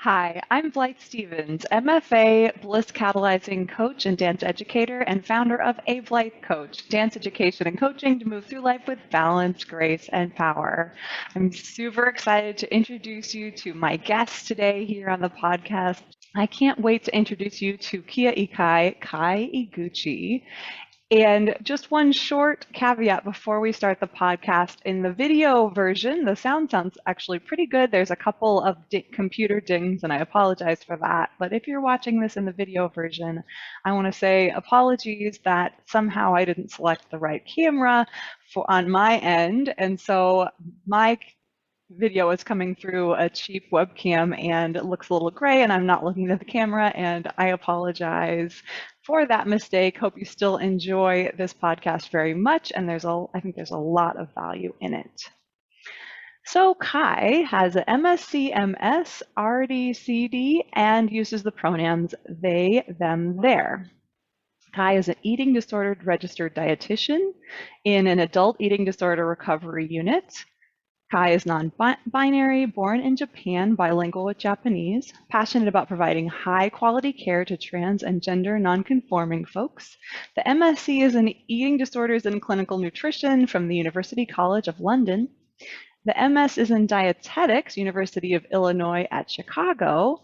Hi, I'm Blythe Stevens, MFA, Bliss Catalyzing Coach and Dance Educator, and founder of A Blythe Coach, Dance Education and Coaching to move through life with balance, grace, and power. I'm super excited to introduce you to my guest today here on the podcast. I can't wait to introduce you to Kia Ikai Kai Iguchi. And just one short caveat before we start the podcast. In the video version, the sound sounds actually pretty good. There's a couple of computer dings, and I apologize for that. But if you're watching this in the video version, I want to say apologies that somehow I didn't select the right camera on my end. And so my video is coming through a cheap webcam and it looks a little gray and I'm not looking at the camera, and I apologize for that mistake. Hope you still enjoy this podcast very much, and I think there's a lot of value in it. So Kai has an MSc MS, RD, and uses the pronouns they, them, their. Kai is an eating disordered registered dietitian in an adult eating disorder recovery unit. Kai is non-binary, born in Japan, bilingual with Japanese, passionate about providing high-quality care to trans and gender non-conforming folks. The MSc is in Eating Disorders and Clinical Nutrition from the University College of London. The MS is in Dietetics, University of Illinois at Chicago.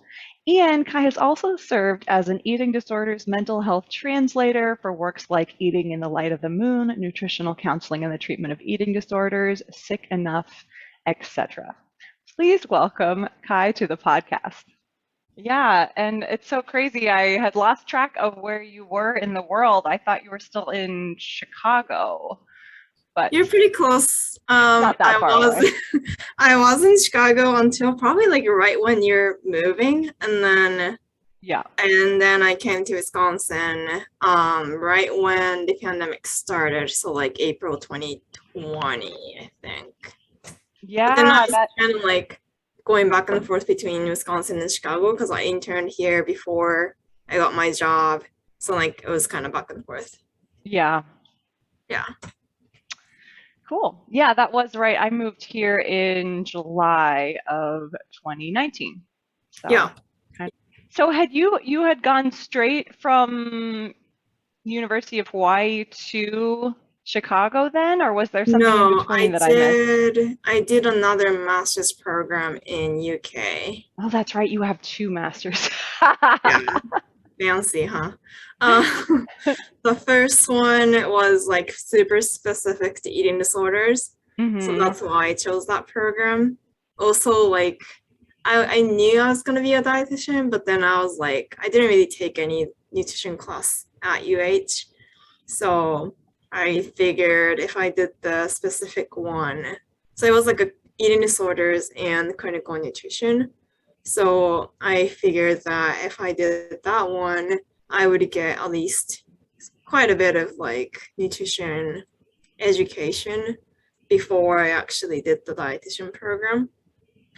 And Kai has also served as an eating disorders mental health translator for works like Eating in the Light of the Moon, Nutritional Counseling and the Treatment of Eating Disorders, Sick Enough, etc. Please welcome Kai to the podcast. Yeah, and it's so crazy. I had lost track of where you were in the world. I thought you were still in Chicago, but you're pretty close. Not that far away. I was in Chicago until probably like right when you're moving, and then I came to Wisconsin right when the pandemic started, so like April 2020, I think. Yeah, but then I was kind of like going back and forth between Wisconsin and Chicago because I interned here before I got my job, so like it was kind of back and forth. Yeah. Cool. Yeah, that was right. I moved here in July of 2019. So, yeah. So had you had gone straight from University of Hawaii to Chicago then, or was there something in between that I missed? I did another master's program in UK. Oh, that's right. You have two masters. Yeah. Fancy, huh? The first one was like super specific to eating disorders. So that's why I chose that program. Also, like, I knew I was going to be a dietitian, but then I was like, I didn't really take any nutrition class at UH. So I figured if I did the specific one, so it was like a eating disorders and clinical nutrition. So I figured that if I did that one, I would get at least quite a bit of like nutrition education before I actually did the dietitian program.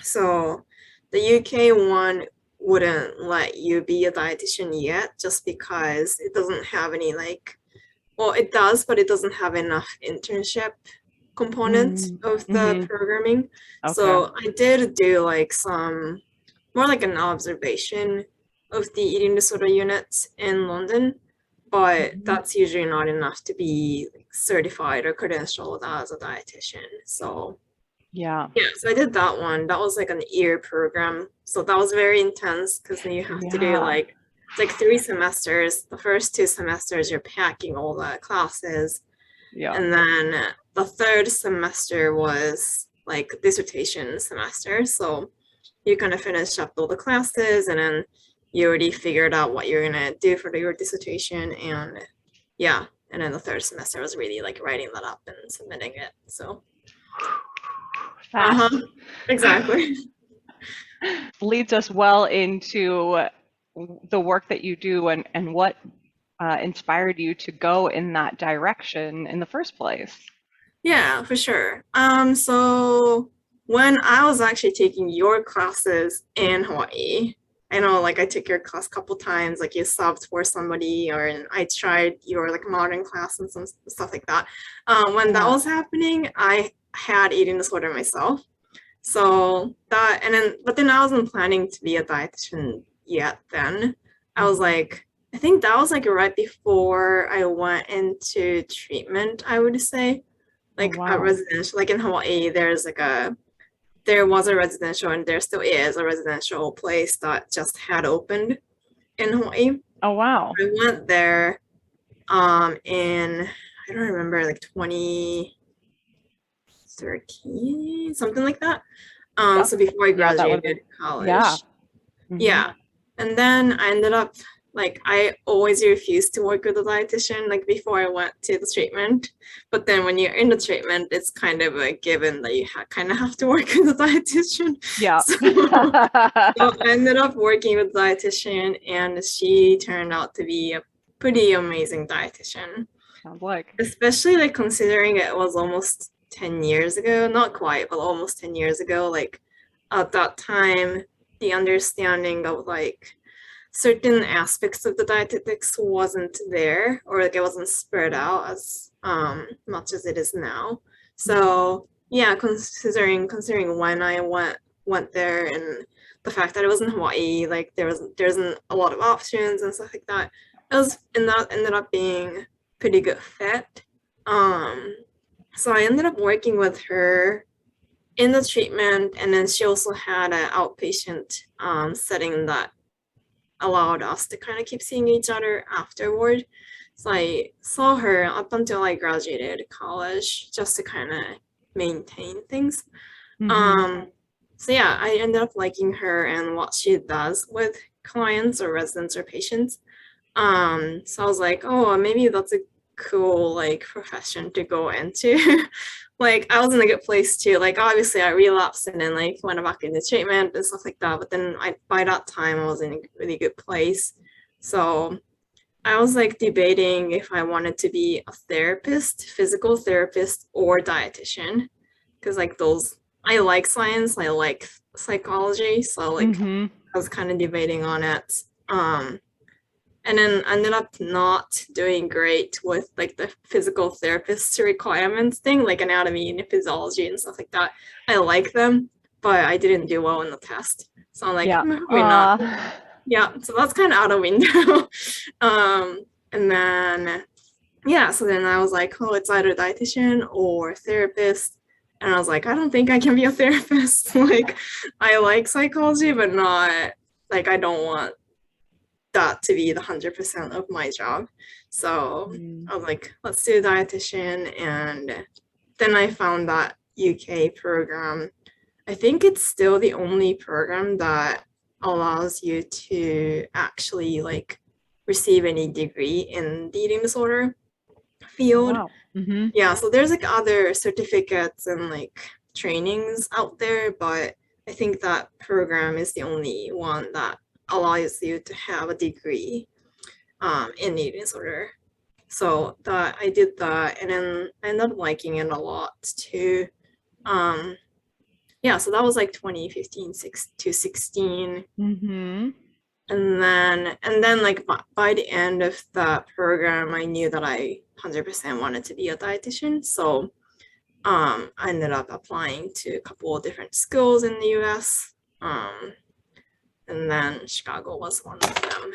So the UK one wouldn't let you be a dietitian yet, just because it doesn't have any like, well, it does, but it doesn't have enough internship component of the programming. Okay. So I did do like some more like an observation of the eating disorder units in London, but that's usually not enough to be certified or credentialed as a dietitian. So so I did that one. That was like an year program, so that was very intense because then you have to do like, it's like 3 semesters. The first 2 semesters you're packing all the classes, and then the third semester was like dissertation semester, so you kind of finished up all the classes and then you already figured out what you're gonna do for your dissertation, and and then the third semester was really like writing that up and submitting it. So exactly. Leads us well into the work that you do and what inspired you to go in that direction in the first place. Yeah, for sure. So when I was actually taking your classes in Hawaii, I know like I took your class a couple times, like you subbed for somebody, or I tried your like modern class and some stuff like that. When that was happening, I had eating disorder myself. So that, and then, but then I wasn't planning to be a dietitian yet then. I was like, I think that was like right before I went into treatment, I would say. Like wow. a residential, like in Hawaii, there was a residential and there still is a residential place that just had opened in Hawaii. Oh, wow. I went there in, I don't remember, like 2013, something like that. Yep. So before I Yeah, that would've graduated been, college. yeah. Yeah. And then I ended up, like, I always refused to work with a dietitian, like before I went to the treatment. But then when you're in the treatment, it's kind of a given that you kind of have to work with a dietitian. Yeah. So I ended up working with a dietitian, and she turned out to be a pretty amazing dietitian. Sounds like. Especially like considering it was almost 10 years ago, not quite, but almost 10 years ago. Like at that time, the understanding of like certain aspects of the dietetics wasn't there, or like it wasn't spread out as much as it is now. So yeah, considering when I went there, and the fact that it was in Hawaii, like there isn't a lot of options and stuff like that. And that ended up being pretty good fit. So I ended up working with her in the treatment, and then she also had an outpatient setting that allowed us to kind of keep seeing each other afterward. So I saw her up until I graduated college just to kind of maintain things. So yeah, I ended up liking her and what she does with clients or residents or patients. So I was like, oh, maybe that's a cool like profession to go into. Like I was in a good place too. Like obviously I relapsed and then like went back into treatment and stuff like that. But then by that time I was in a really good place. So I was like debating if I wanted to be a therapist, physical therapist, or dietitian. Because like those, I like science, I like psychology. So like I was kind of debating on it. And then ended up not doing great with like the physical therapist requirements thing, like anatomy and physiology and stuff like that. I like them, but I didn't do well in the test. So I'm like, probably not. Yeah, so that's kind of out of window. And then, yeah, so then I was like, oh, it's either dietitian or therapist. And I was like, I don't think I can be a therapist. Like, I like psychology, but not, like, I don't want that to be the 100% of my job. So I was like, let's do dietitian. And then I found that UK program. I think it's still the only program that allows you to actually like receive any degree in the eating disorder field. Wow. Yeah, so there's like other certificates and like trainings out there, but I think that program is the only one that allows you to have a degree in eating disorder. So that I did that, and then I ended up liking it a lot too. Yeah, so that was like 2015 to 16. And then like by the end of that program, I knew that I 100% wanted to be a dietitian. So I ended up applying to a couple of different schools in the US. And then Chicago was one of them.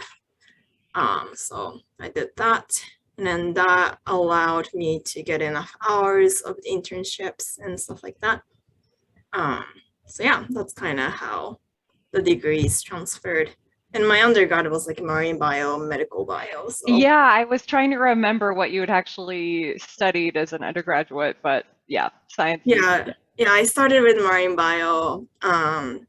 So I did that. And then that allowed me to get enough hours of internships and stuff like that. So yeah, that's kind of how the degrees transferred. And my undergrad was like marine bio, medical bio. So. Yeah, I was trying to remember what you had actually studied as an undergraduate, but yeah, science. Yeah, I started with marine bio. And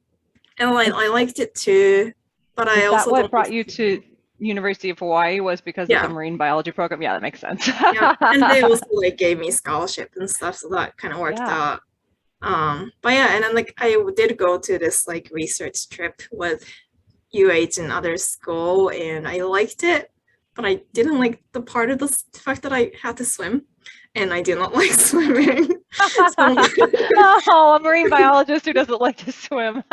I liked it too, but I also. What brought you to University of Hawaii was because of the marine biology program? Yeah, that makes sense. Yeah, and they also like gave me scholarship and stuff, so that kind of worked out. But yeah, and then like I did go to this like research trip with UH and other school, and I liked it, but I didn't like the part of the fact that I had to swim, and I do not like swimming. Oh, a marine biologist who doesn't like to swim.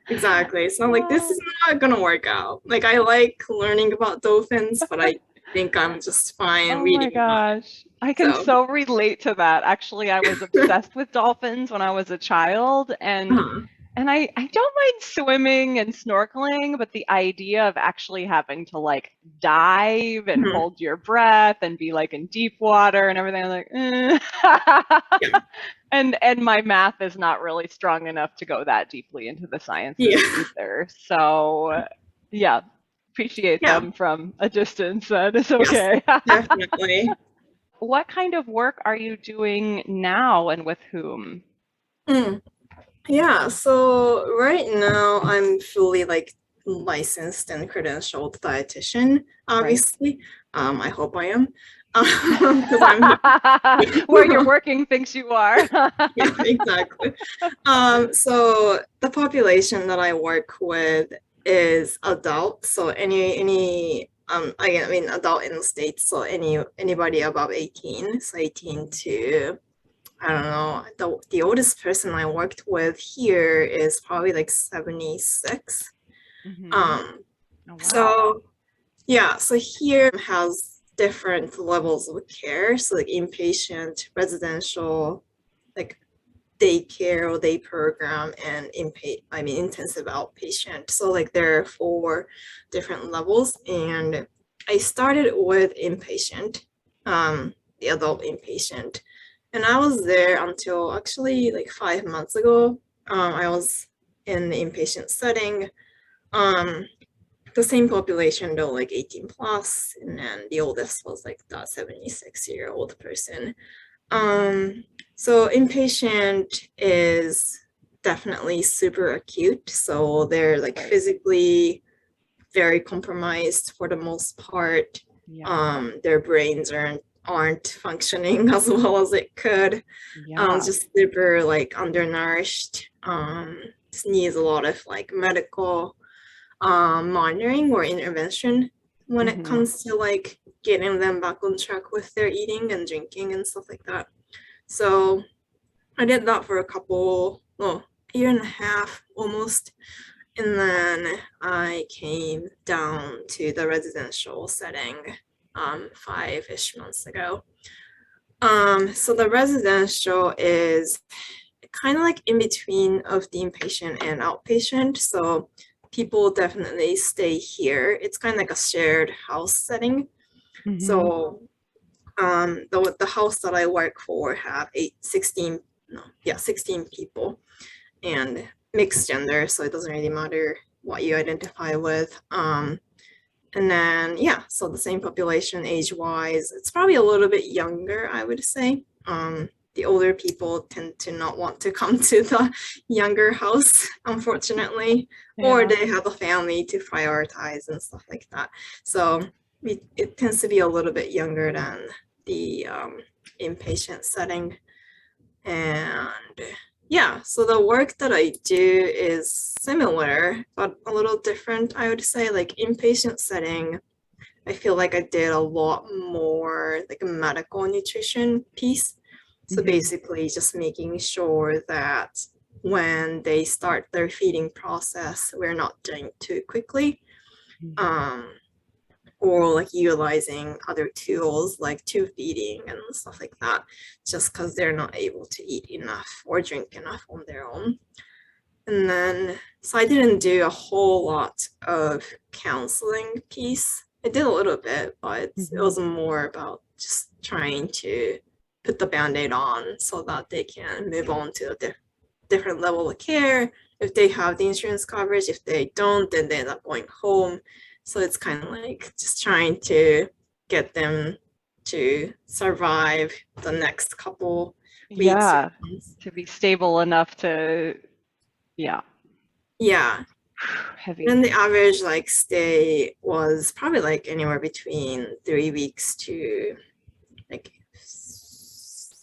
Exactly. So I'm like, this is not gonna work out. Like I like learning about dolphins, but I think I'm just fine Oh my reading that. gosh. I can So, so relate to that. Actually, I was obsessed with dolphins when I was a child, uh-huh, and I don't mind swimming and snorkeling, but the idea of actually having to like dive and mhm, hold your breath and be like in deep water and everything, I'm like, yeah, and my math is not really strong enough to go that deeply into the yeah, sciences either. So, yeah, appreciate yeah, them from a distance. That is yes, okay. definitely. What kind of work are you doing now and with whom? Mm. Yeah, so right now I'm fully like licensed and credentialed dietitian, Right. obviously. I hope I am. Because I'm Where you're working thinks you are. yeah, exactly. So the population that I work with is adult. So any I mean adult in the States, so anybody above 18, so 18 to I don't know, the oldest person I worked with here is probably like 76. Hmm. Um, Oh, wow. so yeah, so here has different levels of care. So like inpatient, residential, like daycare or day program, and intensive outpatient. So like there are 4 different levels, and I started with inpatient, the adult inpatient, and I was there until actually like 5 months ago. I was in the inpatient setting. Um, the same population though, like 18 plus, and then the oldest was like that 76-year-old person. Um, so inpatient is definitely super acute. So they're like Right. physically very compromised for the most part. Yeah. Their brains aren't functioning as well as it could. Yeah. Just super like undernourished. Just needs a lot of like medical monitoring or intervention when it Hmm. comes to like getting them back on track with their eating and drinking and stuff like that. So I did that for a couple, well, year and a half almost. And then I came down to the residential setting 5-ish months ago. So the residential is kind of like in between of the inpatient and outpatient. So people definitely stay here. It's kind of like a shared house setting. Hmm. So the house that I work for have 16, no, yeah, 16 people and mixed gender, so it doesn't really matter what you identify with. And then yeah, so the same population age wise, it's probably a little bit younger, I would say. The older people tend to not want to come to the younger house, unfortunately, or Yeah. they have a family to prioritize and stuff like that. So it tends to be a little bit younger than the inpatient setting. And yeah, so the work that I do is similar, but a little different, I would say. Like inpatient setting, I feel like I did a lot more like a medical nutrition piece. So Hmm. basically just making sure that when they start their feeding process, we're not doing too quickly. Um, or like utilizing other tools like tube feeding and stuff like that, just because they're not able to eat enough or drink enough on their own. And then, so I didn't do a whole lot of counseling piece. I did a little bit, but it Hmm. was more about just trying to put the band-aid on so that they can move on to a different level of care if they have the insurance coverage. If they don't, then they end up going home. So it's kind of like just trying to get them to survive the next couple weeks or Yeah. months. To be stable enough to, yeah, Yeah. And heavy. the average like stay was probably like anywhere between 3 weeks to like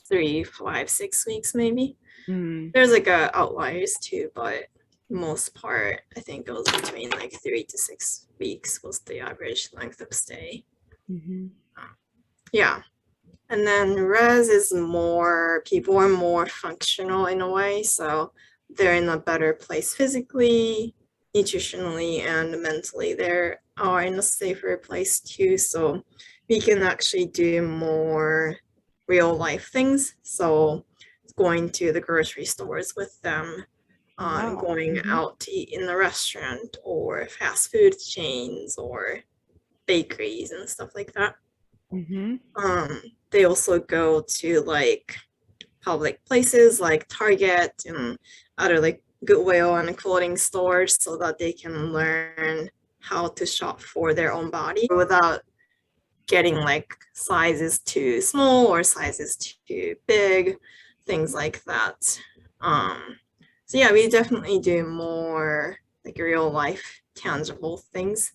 3, 5, 6 weeks maybe. Mm. There's like outliers too, but most part, I think it was between like 3 to 6 weeks was the average length of stay. Hmm. Yeah. And then res is more, people are more functional in a way. So they're in a better place physically, nutritionally, and mentally. They are in a safer place too. So we can actually do more real life things. So going to the grocery stores with them, Wow. going out to eat in the restaurant or fast food chains or bakeries and stuff like that. They also go to like public places like Target and other like Goodwill and clothing stores so that they can learn how to shop for their own body without getting like sizes too small or sizes too big, things like that. So yeah, we definitely do more like real life tangible things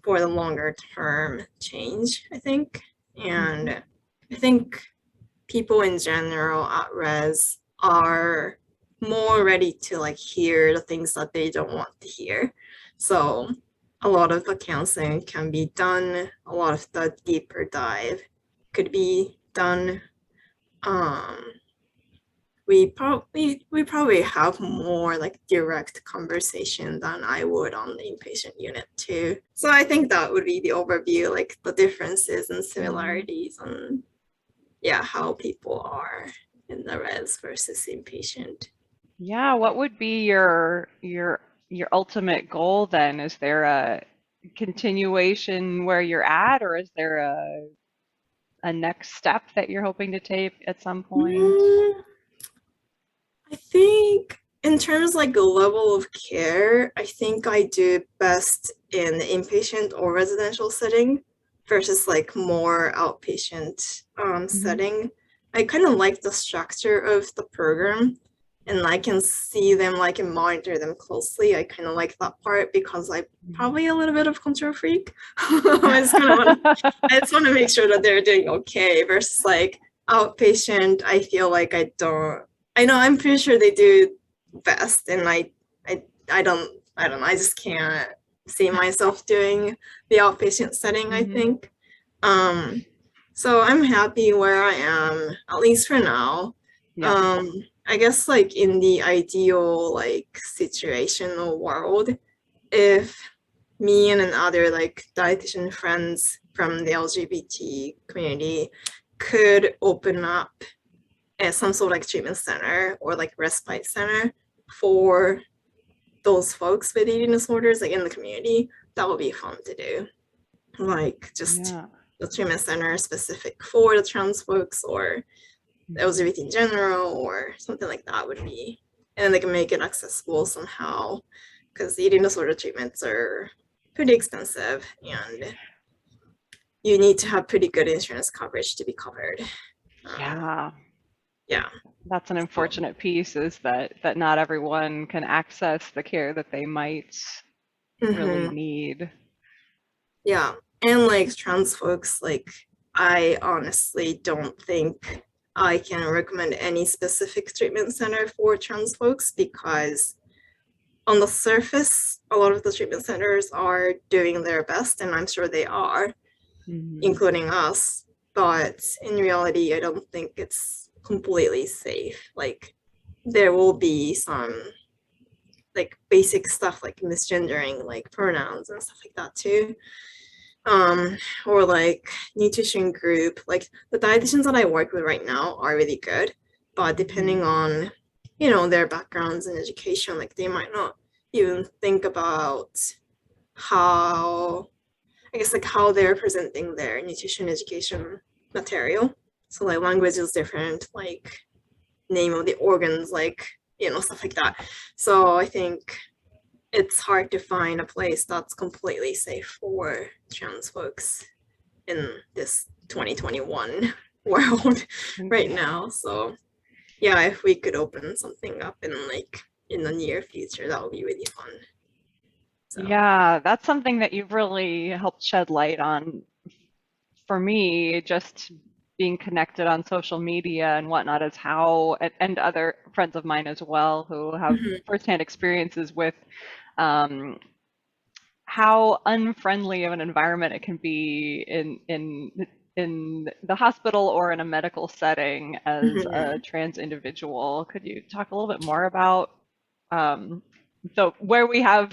for the longer term change, I think. And I think people in general at res are more ready to like hear the things that they don't want to hear. So a lot of the counseling can be done, a lot of the deeper dive could be done. We probably have more like direct conversation than I would on the inpatient unit too. So I think that would be the overview, like the differences and similarities on yeah, how people are in the res versus inpatient. Yeah, what would be your ultimate goal then? Is there a continuation where you're at, or is there a next step that you're hoping to take at some point? I think in terms like a level of care, I think I do best in the inpatient or residential setting versus like more outpatient setting. I kind of like the structure of the program and I can see them, like, and monitor them closely. I kind of like that part because I'm probably a little bit of control freak. I just want to make sure that they're doing okay versus like outpatient. I feel like I don't. I know I'm pretty sure they do best, and I don't know. I just can't see myself doing the outpatient setting. I think. So I'm happy where I am, at least for now. Yeah. I guess like in the ideal like situational world, if me and another like dietitian friends from the LGBT community could open up some sort of like treatment center or like respite center for those folks with eating disorders like in the community, that would be fun to do. Like just Yeah. the treatment center specific for the trans folks or LGBT in general or something like that would be, and then they can make it accessible somehow because eating disorder treatments are pretty expensive and you need to have pretty good insurance coverage to be covered. Yeah. Yeah. That's an So, unfortunate piece is that not everyone can access the care that they might really need. yeah. And like trans folks, like I honestly don't think I can recommend any specific treatment center for trans folks because on the surface, a lot of the treatment centers are doing their best, and I'm sure they are, including us. But in reality, I don't think it's completely safe. Like, there will be some like basic stuff like misgendering, like pronouns and stuff like that too. Or like nutrition group. Like the dietitians that I work with right now are really good, but depending on their backgrounds and education, like they might not even think about how I guess like how they're presenting their nutrition education material. So like language is different, like name of the organs, like stuff like that. So I think it's hard to find a place that's completely safe for trans folks in this 2021 world right now. So yeah, if we could open something up in the near future, that would be really fun. So Yeah, that's something that you've really helped shed light on for me, just being connected on social media and whatnot is how, and other friends of mine as well who have firsthand experiences with um, how unfriendly of an environment it can be in the hospital or in a medical setting as a trans individual. Could you talk a little bit more about um, So where we have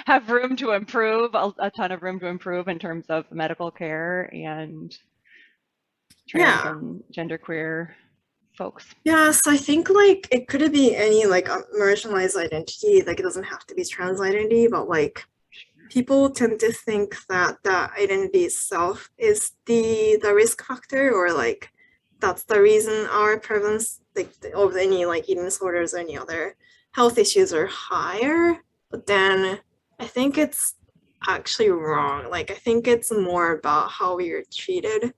have room to improve, a ton of room to improve in terms of medical care and trans Yeah. and genderqueer folks. Yeah, so I think like it could be any like marginalized identity, like it doesn't have to be trans identity, but like people tend to think that the identity itself is the risk factor, or like that's the reason our prevalence like of any like eating disorders or any other health issues are higher. But then I think it's actually wrong. Like I think it's more about how we are treated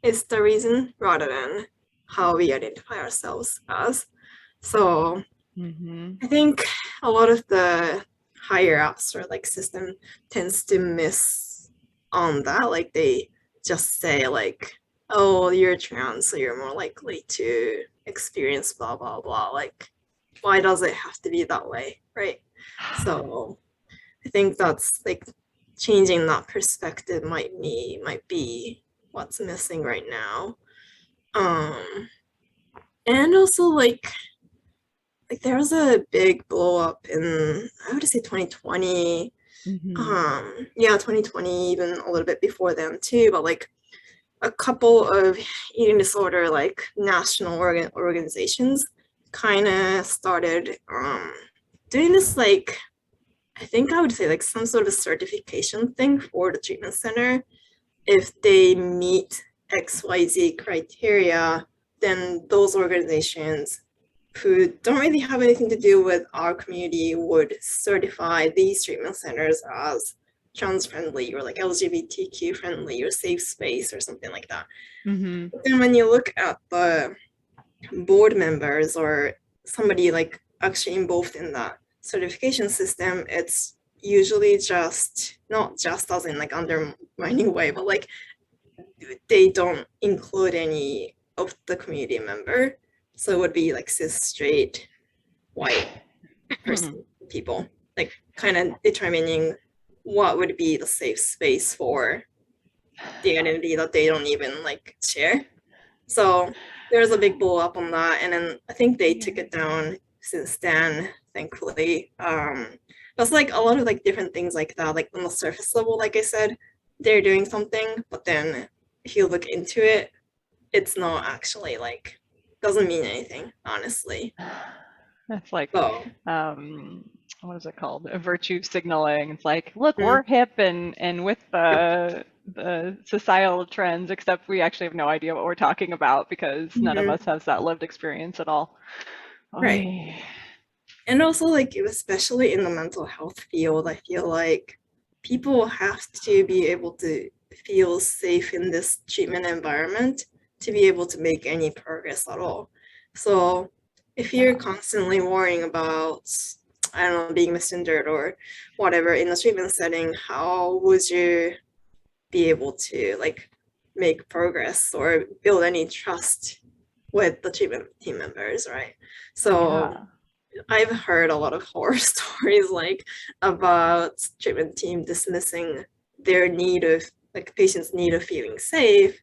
is the reason rather than how we identify ourselves as. So I think a lot of the higher ups or like system tends to miss on that. Like they just say like, oh, you're trans, so you're more likely to experience blah blah blah. Like, why does it have to be that way, right? So I think that's like changing that perspective might be what's missing right now. And also like there was a big blow up in I would say 2020. Yeah, 2020, even a little bit before then too, but like a couple of eating disorder like national organizations kind of started doing this like I think I would say like some sort of certification thing for the treatment center. If they meet XYZ criteria, then those organizations who don't really have anything to do with our community would certify these treatment centers as trans friendly or like LGBTQ friendly or safe space or something like that. But then when you look at the board members or somebody like actually involved in that certification system, it's usually just not just as in like undermining way, but like they don't include any of the community member. So it would be like cis straight white person people, like kind of determining what would be the safe space for the identity that they don't even like share. So there's a big blow up on that, and then I think they took it down since then, thankfully. That's like a lot of like different things like that, like on the surface level, like I said, they're doing something, but then if you look into it, it's not actually like doesn't mean anything, honestly. That's like, So what is it called? A virtue signaling. It's like, look, we're hip and with the societal trends, except we actually have no idea what we're talking about because none of us has that lived experience at all. right. Oy. And also like especially in the mental health field, I feel like people have to be able to feel safe in this treatment environment to be able to make any progress at all. So if you're constantly worrying about, I don't know, being misgendered or whatever in the treatment setting, how would you be able to like make progress or build any trust with the treatment team members, right? So Yeah. I've heard a lot of horror stories like about treatment team dismissing their need of like patients' need of feeling safe.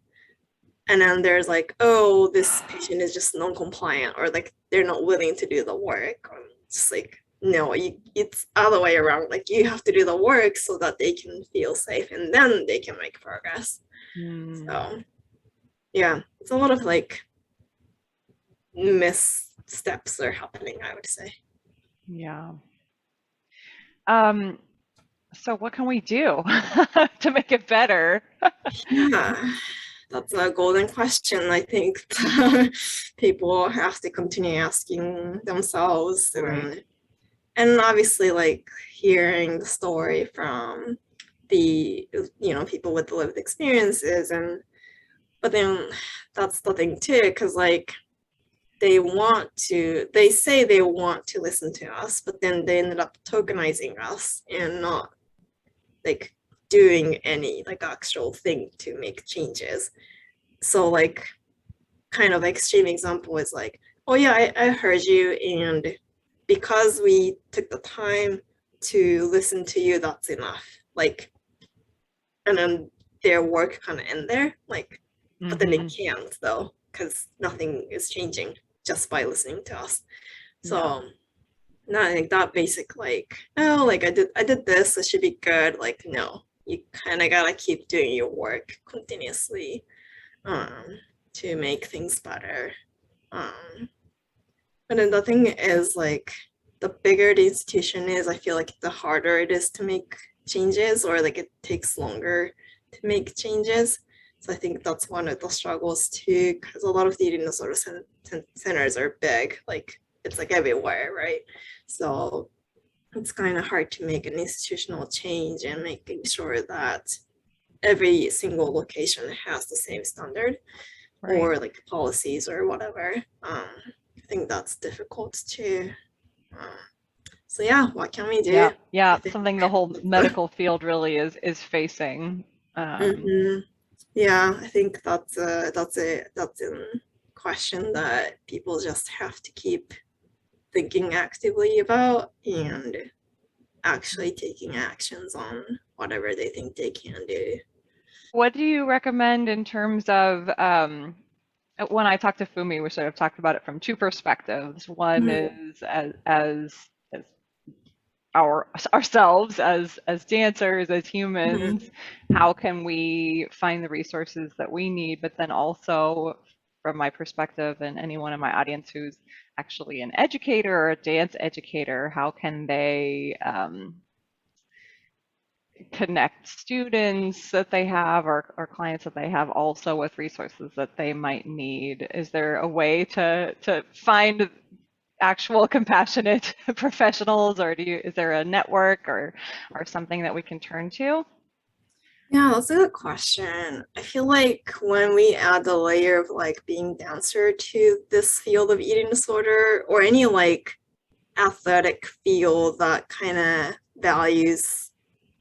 And then there's like, oh, this patient is just non-compliant or like they're not willing to do the work. Or just like, no, it's other way around. Like you have to do the work so that they can feel safe and then they can make progress. So yeah, it's a lot of like missteps are happening, I would say. Yeah. So what can we do to make it better? Yeah, that's a golden question. I think people have to continue asking themselves, Right. and obviously like hearing the story from the people with the lived experiences, and but then that's the thing too, because like they say they want to listen to us, but then they ended up tokenizing us and not like doing any like actual thing to make changes. So like kind of extreme example is like, oh yeah, I heard you, and because we took the time to listen to you, that's enough. Like, and then their work kind of end there. Like, but then they can't though, because nothing is changing just by listening to us. Yeah. So not like that basic, like, oh, like I did this, it should be good. Like, no, you kind of gotta keep doing your work continuously to make things better. But then the thing is, like, the bigger the institution is, I feel like the harder it is to make changes, or like it takes longer to make changes. So I think that's one of the struggles too, because a lot of the eating disorder centers are big, like it's like everywhere, right? So it's kind of hard to make an institutional change and making sure that every single location has the same standard, Right. or like policies or whatever. I think that's difficult too. So yeah, what can we do? Yeah, something the whole medical field really is facing. Yeah, I think that's a question that people just have to keep thinking actively about and actually taking actions on whatever they think they can do. What do you recommend in terms of when I talked to Fumi, we sort of talked about it from two perspectives. One is as ourselves as dancers, as humans, how can we find the resources that we need? But then also from my perspective and anyone in my audience who's actually an educator or a dance educator, how can they connect students that they have or clients that they have also with resources that they might need? Is there a way to find actual compassionate professionals, or is there a network or something that we can turn to? Yeah, that's a good question. I feel like when we add the layer of like being dancer to this field of eating disorder, or any like athletic field that kind of values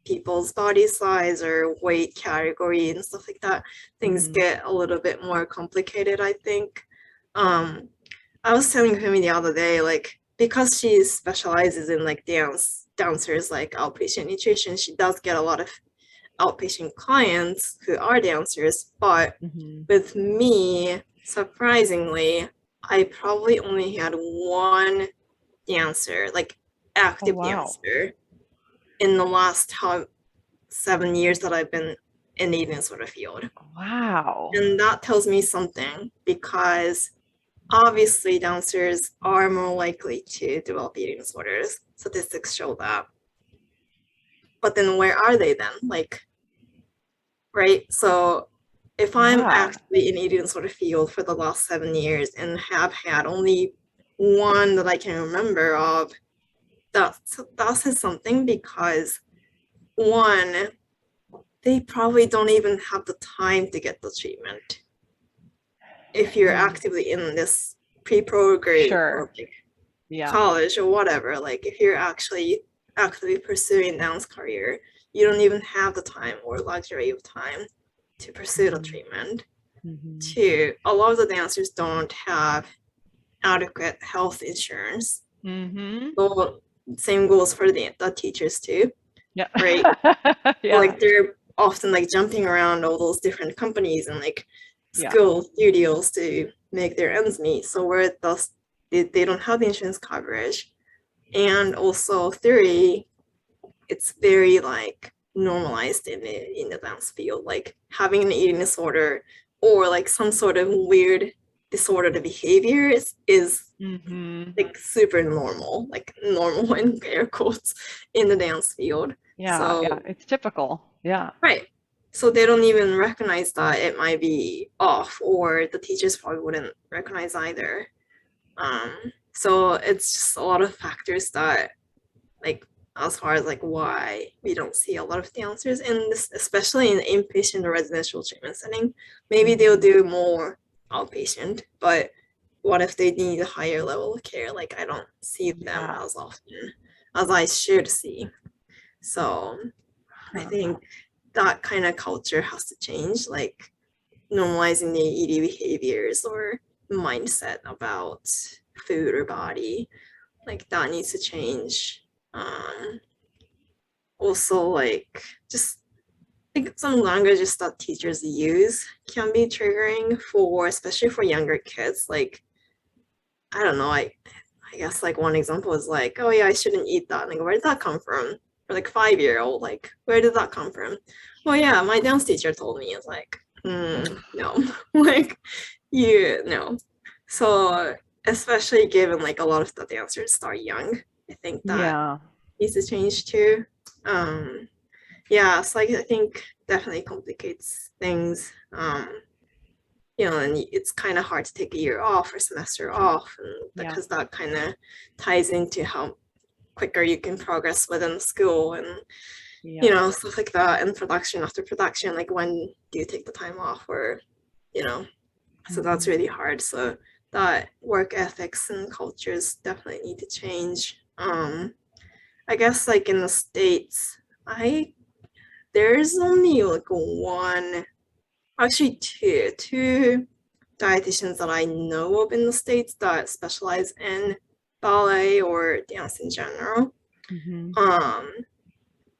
people's body size or weight category and stuff like that, things get a little bit more complicated, I think. I was telling Fumi the other day, like, because she specializes in like dancers, like outpatient nutrition, she does get a lot of outpatient clients who are dancers. But with me, surprisingly, I probably only had one dancer, like active dancer, in the last 7 years that I've been in the eating disorder field. Wow. And that tells me something, because obviously dancers are more likely to develop eating disorders. Statistics show that. But then where are they then? Like, right? So if I'm actually in eating disorder field for the last 7 years and have had only one that I can remember of, that says something, because one, they probably don't even have the time to get the treatment. If you're actively in this pre-program or like college or whatever, like if you're actually actively pursuing dance career, you don't even have the time or luxury of time to pursue the treatment. Two, a lot of the dancers don't have adequate health insurance. So same goes for the teachers too. Yeah. Right. Like they're often like jumping around all those different companies and like school studios to make their ends meet. So where thus they don't have the insurance coverage. And also three, it's very like normalized in the dance field, like having an eating disorder or like some sort of weird disordered behavior is like super normal, like normal in air quotes, in the dance field. So it's typical. Right. So they don't even recognize that it might be off, or the teachers probably wouldn't recognize either. So it's just a lot of factors that, like, as far as like why we don't see a lot of dancers in this, especially in inpatient or residential treatment setting. Maybe they'll do more outpatient, but what if they need a higher level of care? Like, I don't see them as often as I should see. So I think that kind of culture has to change, like normalizing the ED behaviors or mindset about food or body, like that needs to change. Also, like, just like some languages that teachers use can be triggering for, especially for younger kids. Like, I don't know, I guess like one example is like, oh yeah, I shouldn't eat that. Like, where did that come from? For like 5-year-old, like, where did that come from? Well, yeah, my dance teacher told me. It's like, no, like, you no. So especially given like a lot of the dancers start young, I think that Yeah. needs to change too. Um, yeah, it's like I think definitely complicates things. And it's kind of hard to take a year off or semester off, and Yeah. because that kind of ties into how quicker you can progress within the school and Yeah. stuff like that, and production after production, like when do you take the time off, or so that's really hard. So that work ethics and cultures definitely need to change. I guess like in the States, I there's only like one, actually two dietitians that I know of in the States that specialize in ballet or dance in general. Mm-hmm. Um,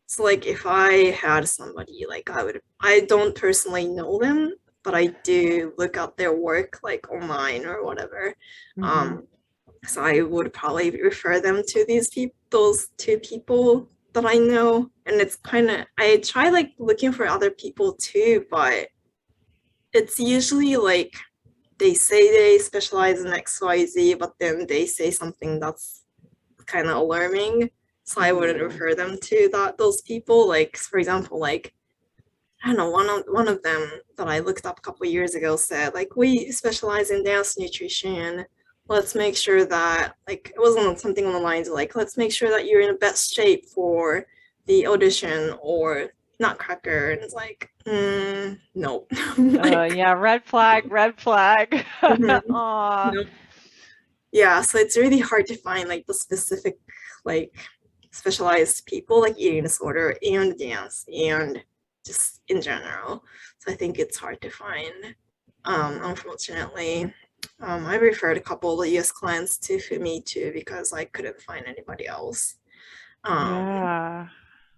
so like if I had somebody, like I don't personally know them, but I do look up their work like online or whatever. Mm-hmm. Um, so I would probably refer them to those two people that I know. And it's kind of, I try like looking for other people too, but it's usually like they say they specialize in XYZ, but then they say something that's kind of alarming. So I wouldn't refer them to those people. Like for example, like I don't know, one of them that I looked up a couple of years ago said like we specialize in dance nutrition. Let's make sure that like it wasn't something on the lines of like let's make sure that you're in the best shape for the audition or Nutcracker. And it's like nope. Like Yeah, red flag, red flag. mhm, Aw. nope. Yeah, so it's really hard to find like the specific like specialized people like eating disorder and dance and just in general. So I think it's hard to find. Unfortunately, I referred a couple of US clients to Fumi too because I couldn't find anybody else. Um, Yeah.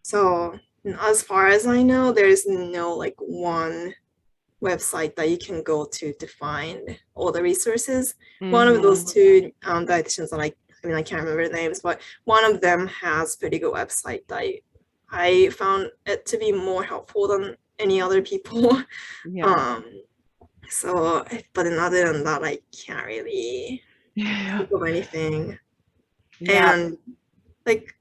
so as far as I know, there's no like one website that you can go to find all the resources. One of Mm-hmm. those two dietitians that I mean, I can't remember the names, but one of them has pretty good website that I found it to be more helpful than any other people. Yeah. um, so, but then other than that, I can't really Yeah. think of anything. Yeah. And like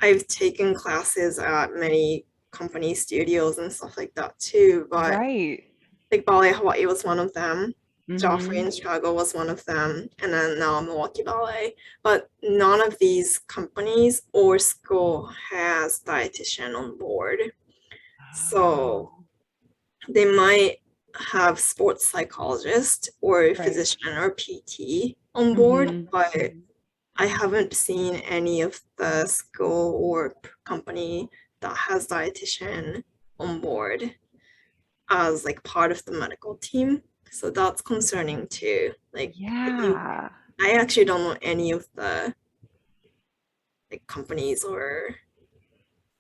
I've taken classes at many company studios and stuff like that too, but Right. like Ballet Hawaii was one of them. Joffrey Mm-hmm. in Chicago was one of them, and then now Milwaukee Ballet. But none of these companies or school has dietitian on board. So Oh. they might have sports psychologist or Right. physician or PT on board, Mm-hmm. but I haven't seen any of the school or company that has dietitian on board as like part of the medical team. So that's concerning too. Like Yeah. I actually don't know any of the like companies or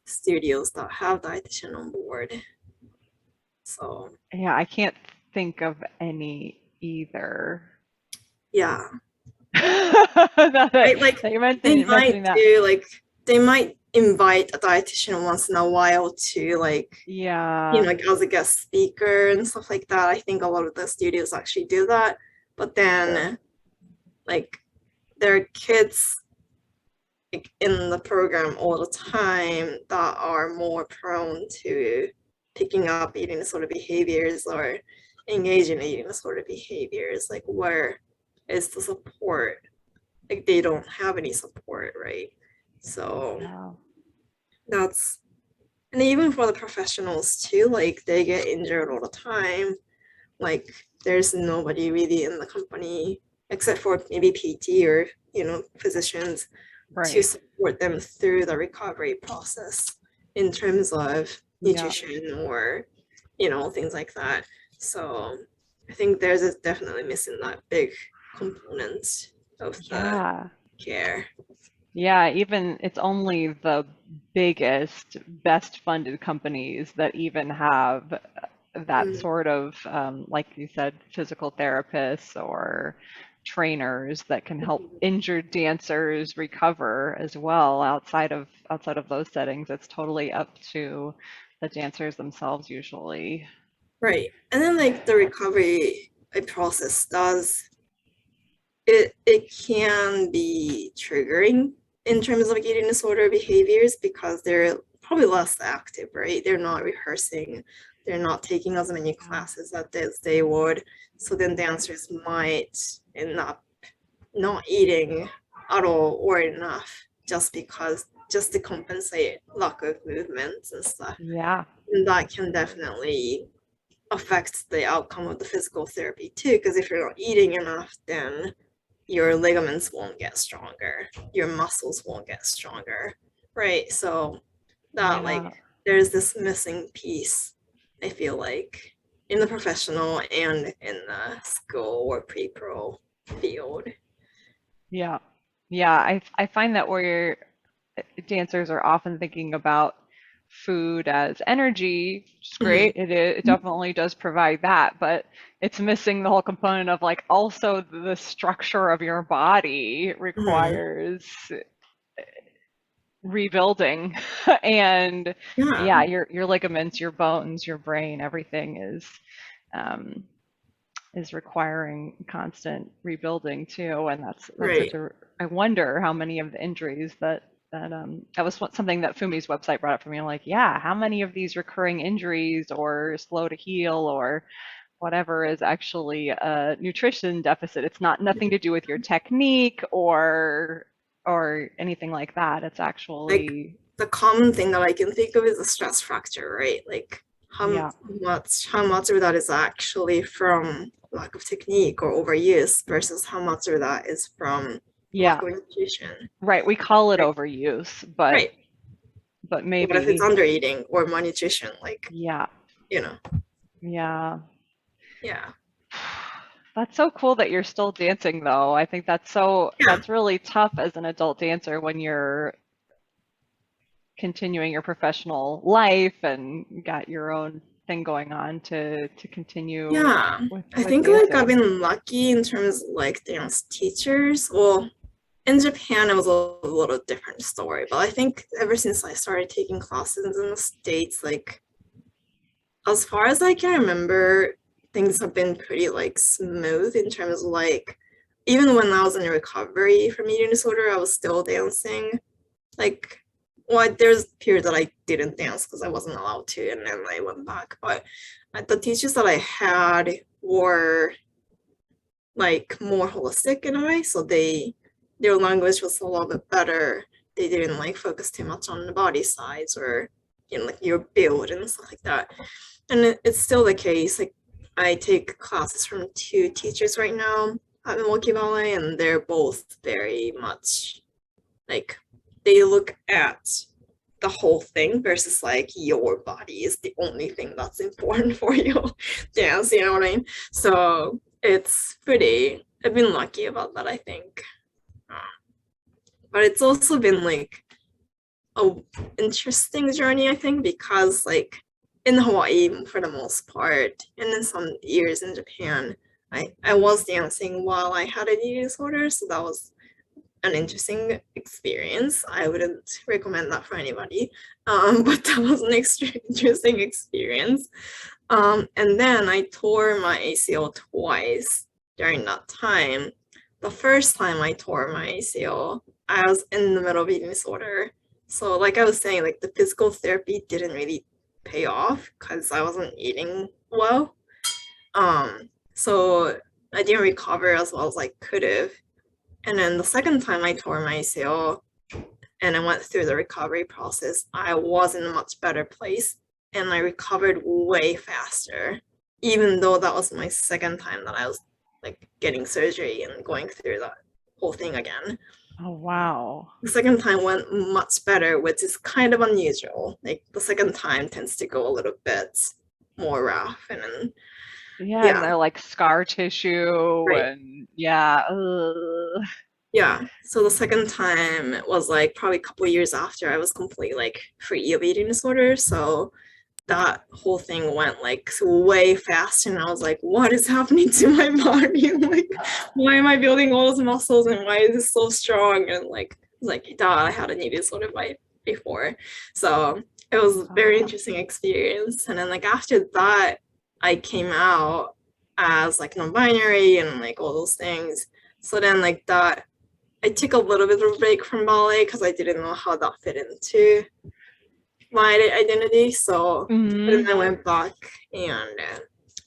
studios that have dietitian on board. So Yeah, I can't think of any either. yeah. Now that, Right, like that you're they mentioning might that. do like they might invite a dietitian once in a while to like Yeah. like as a guest speaker and stuff like that. I think a lot of the studios actually do that. But then like there are kids like in the program all the time that are more prone to picking up eating disorder behaviors or engaging in eating disorder behaviors. Like where is the support? Like they don't have any support, right? So Yeah. that's, and even for the professionals too, like they get injured all the time. Like there's nobody really in the company except for maybe PT or physicians to Right. support them through the recovery process in terms of Yeah. nutrition or things like that. So I think there's definitely missing that big component of the Yeah. care. Yeah, even it's only the biggest, best funded companies that even have that Mm, sort of, like you said, physical therapists or trainers that can help injured dancers recover as well outside of those settings. It's totally up to the dancers themselves usually. Right. And then like the recovery process it can be triggering in terms of like eating disorder behaviors because they're probably less active, right? They're not rehearsing, they're not taking as many classes as they would. So then dancers might end up not eating at all or enough just to compensate lack of movements and stuff. Yeah. And that can definitely affect the outcome of the physical therapy too, because if you're not eating enough, then your ligaments won't get stronger, your muscles won't get stronger, right? So that like there's this missing piece, I feel like, in the professional and in the school or pre-pro field. Yeah. Yeah, I find that where dancers are often thinking about food as energy, which is great. It definitely does provide that, but it's missing the whole component of like also the structure of your body requires rebuilding and yeah, your ligaments, your bones, your brain, everything is requiring constant rebuilding too, and that's Right. such a. I wonder how many of the injuries that was something that Fumi's website brought up for me. I'm like, yeah, how many of these recurring injuries or slow to heal or whatever is actually a nutrition deficit? It's not nothing to do with your technique or anything like that. It's actually like the common thing that I can think of is a stress fracture, right? Like how much of that is actually from lack of technique or overuse versus how much of that is from lack of nutrition. Right. We call it overuse, but maybe what if it's under eating or malnutrition? Like you know. Yeah. Yeah. That's so cool that you're still dancing though. I think that's really tough as an adult dancer when you're continuing your professional life and got your own thing going on to continue. Yeah, I think like I've been lucky in terms of like dance teachers. Well, in Japan it was a little different story, but I think ever since I started taking classes in the States, like as far as I can remember, things have been pretty like smooth in terms of like even when I was in recovery from eating disorder, I was still dancing. Like there's periods that I didn't dance because I wasn't allowed to, and then I went back. But the teachers that I had were like more holistic in a way, so their language was a little bit better. They didn't like focus too much on the body size or like your build and stuff like that. And it's still the case. Like I take classes from 2 teachers right now at Milwaukee Ballet, and they're both very much like they look at the whole thing versus like your body is the only thing that's important for you dance, you know what I mean? So it's I've been lucky about that, I think. But it's also been like a interesting journey, I think, because like in Hawaii for the most part, and then some years in Japan, I was dancing while I had an eating disorder, so that was an interesting experience. I wouldn't recommend that for anybody, but that was an interesting experience. And then I tore my ACL twice during that time. The first time I tore my ACL, I was in the middle of eating disorder. So like I was saying, like the physical therapy didn't really pay off because I wasn't eating well. So I didn't recover as well as I could have. And then the second time I tore my ACL and I went through the recovery process, I was in a much better place and I recovered way faster, even though that was my second time that I was like getting surgery and going through that whole thing again. Oh, wow. The second time went much better, which is kind of unusual. Like the second time tends to go a little bit more rough and then and they're like scar tissue and yeah. So the second time was like probably a couple years after I was completely like free of eating disorder. So that whole thing went like way fast, and I was like, what is happening to my body? Like, why am I building all those muscles, and why is this so strong? And like, duh, I had an eating disorder before. So it was a very interesting experience. And then like after that, I came out as like non-binary and like all those things. So then like that, I took a little bit of a break from ballet because I didn't know how that fit into my identity. So then I went back, and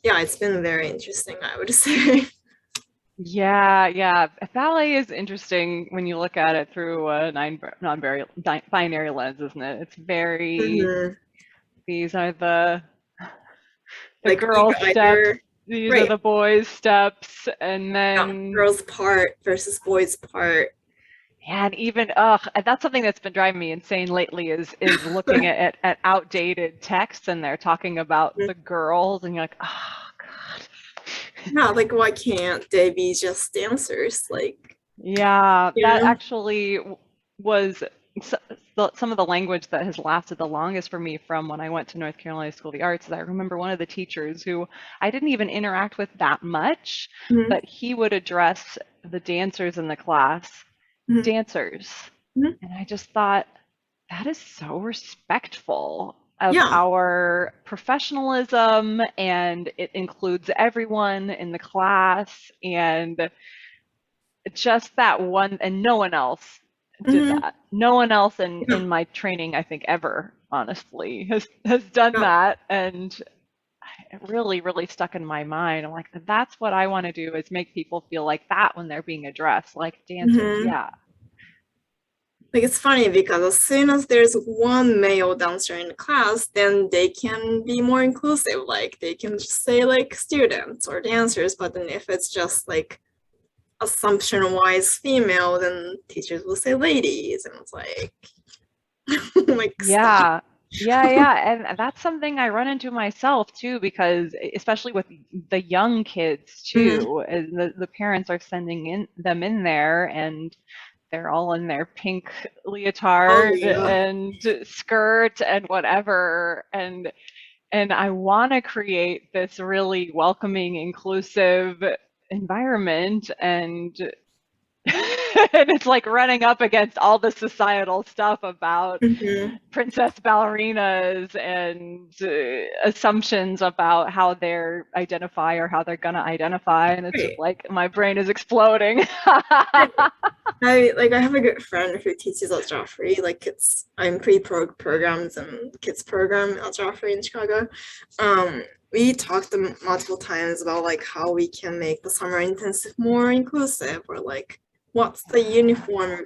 yeah, it's been very interesting, I would say. Yeah. Ballet is interesting when you look at it through a non-binary lens, isn't it? It's very, these are the like girl steps, these right. are the boys' steps, and then girls' part versus boys' part. Yeah, and even that's something that's been driving me insane lately is looking at outdated texts, and they're talking about the girls, and you're like, oh God. Yeah, like why can't they be just dancers? Like, yeah, that actually was some of the language that has lasted the longest for me from when I went to North Carolina School of the Arts. Is I remember one of the teachers who I didn't even interact with that much, but he would address the dancers in the class, dancers. And I just thought, that is so respectful of our professionalism, and it includes everyone in the class, and just that one, and no one else did that. No one else in my training, I think, ever, honestly, has done that. And it really, really stuck in my mind. I'm like, that's what I want to do, is make people feel like that when they're being addressed, like dancers. Yeah. Like, it's funny because as soon as there's one male dancer in the class, then they can be more inclusive. Like, they can just say like students or dancers, but then if it's just like assumption-wise female, then teachers will say ladies, and it's like, like stop. Yeah, and that's something I run into myself too, because especially with the young kids too, and the parents are sending them in there, and they're all in their pink leotard and skirt and whatever, and I want to create this really welcoming, inclusive environment, and and it's like running up against all the societal stuff about princess ballerinas and assumptions about how they're identify or how they're gonna identify, and it's just like my brain is exploding. I have a good friend who teaches at Joffrey. Like, I'm programs and kids program at Joffrey in Chicago. We talked multiple times about like how we can make the summer intensive more inclusive, or like what's the uniform